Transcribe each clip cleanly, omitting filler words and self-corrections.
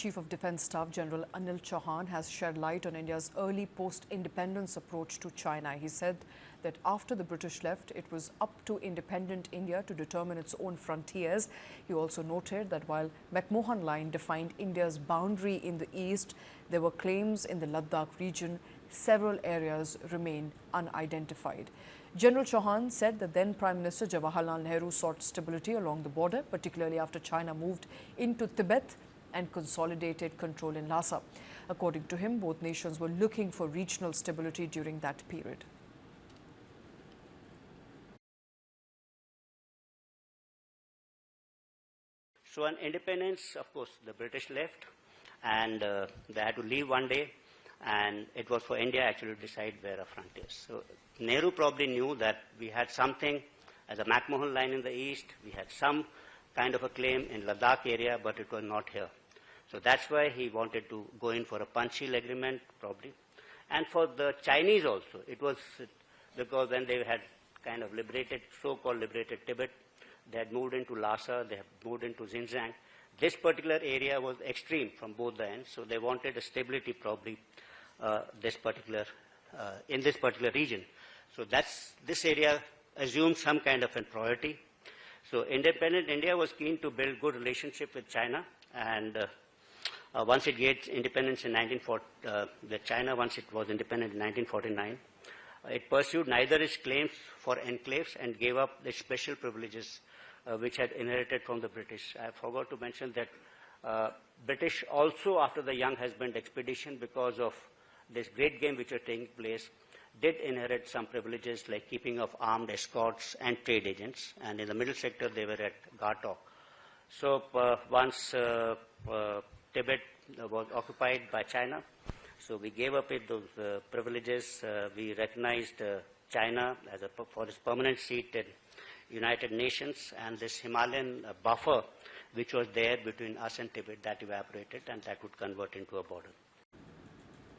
Chief of Defence Staff General Anil Chauhan has shed light on India's early post-independence approach to China. He said that after the British left, it was up to independent India to determine its own frontiers. He also noted that while McMahon Line defined India's boundary in the east, there were claims in the Ladakh region. Several areas remain unidentified. General Chauhan said that then Prime Minister Jawaharlal Nehru sought stability along the border, particularly after China moved into Tibet and consolidated control in Lhasa. According to him, both nations were looking for regional stability during that period. So on independence, of course, the British left and they had to leave one day, and it was for India actually to decide where our front is. So Nehru probably knew that we had something as a McMahon Line in the east, we had some kind of a claim in Ladakh area, but it was not here. So that's why he wanted to go in for a Panchsheel agreement probably. And for the Chinese also, it was because when they had kind of liberated, so-called liberated Tibet, they had moved into Lhasa, they had moved into Xinjiang. This particular area was extreme from both the ends, so they wanted a stability probably in this particular region. So this area assumed some kind of a priority. So independent India was keen to build good relationship with China, and once it gets independence in China, once it was independent in 1949, it pursued neither its claims for enclaves and gave up the special privileges which had inherited from the British. I forgot to mention that British also, after the Young Husband expedition, because of this great game which was taking place, did inherit some privileges like keeping of armed escorts and trade agents, and in the middle sector they were at Ghatok. So once Tibet was occupied by China, so we gave up those privileges. We recognized China as for its permanent seat in United Nations, and this Himalayan buffer which was there between us and Tibet, that evaporated, and that would convert into a border.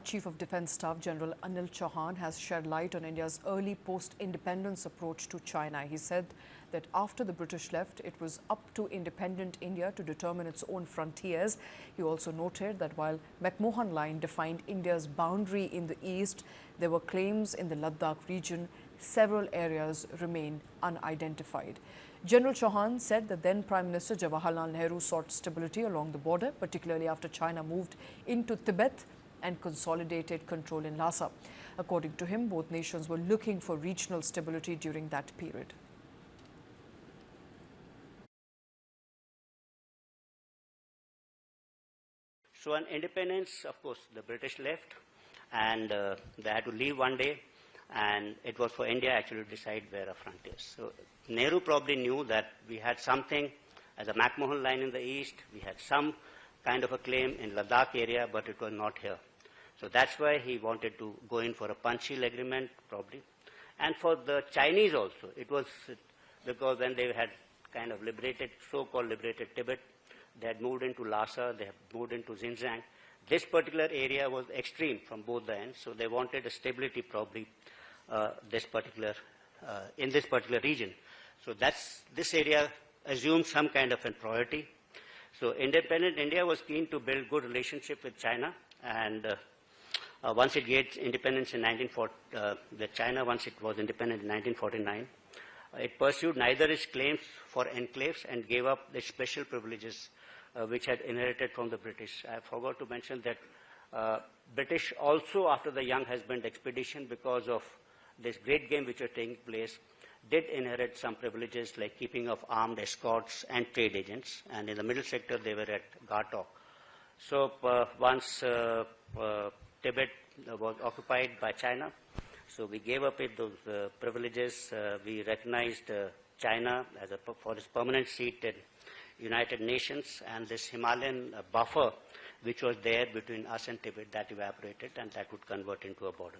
Chief of Defence Staff General Anil Chauhan has shed light on India's early post-independence approach to China. He said that after the British left, it was up to independent India to determine its own frontiers. He also noted that while McMahon Line defined India's boundary in the east, there were claims in the Ladakh region. Several areas remain unidentified. General Chauhan said that then Prime Minister Jawaharlal Nehru sought stability along the border, particularly after China moved into Tibet and consolidated control in Lhasa. According to him, both nations were looking for regional stability during that period. So on independence, of course, the British left and they had to leave one day, and it was for India actually to decide where our front is. So Nehru probably knew that we had something as a McMahon Line in the east, we had some kind of a claim in Ladakh area, but it was not here. So that's why he wanted to go in for a Panchsheel agreement probably. And for the Chinese also, it was because when they had kind of liberated, so-called liberated Tibet, they had moved into Lhasa, they had moved into Xinjiang. This particular area was extreme from both the ends, so they wanted a stability probably in this particular region. So this area assumed some kind of a priority. So independent India was keen to build good relationship with China, and once it gets independence in China, once it was independent in 1949, it pursued neither its claims for enclaves and gave up the special privileges which had inherited from the British. I forgot to mention that British also, after the Young Husband expedition, because of this great game which was taking place, did inherit some privileges like keeping of armed escorts and trade agents, and in the middle sector they were at Ghatok. So once Tibet was occupied by China, so we gave up those privileges. We recognized China as for its permanent seat in United Nations, and this Himalayan buffer which was there between us and Tibet, that evaporated, and that would convert into a border.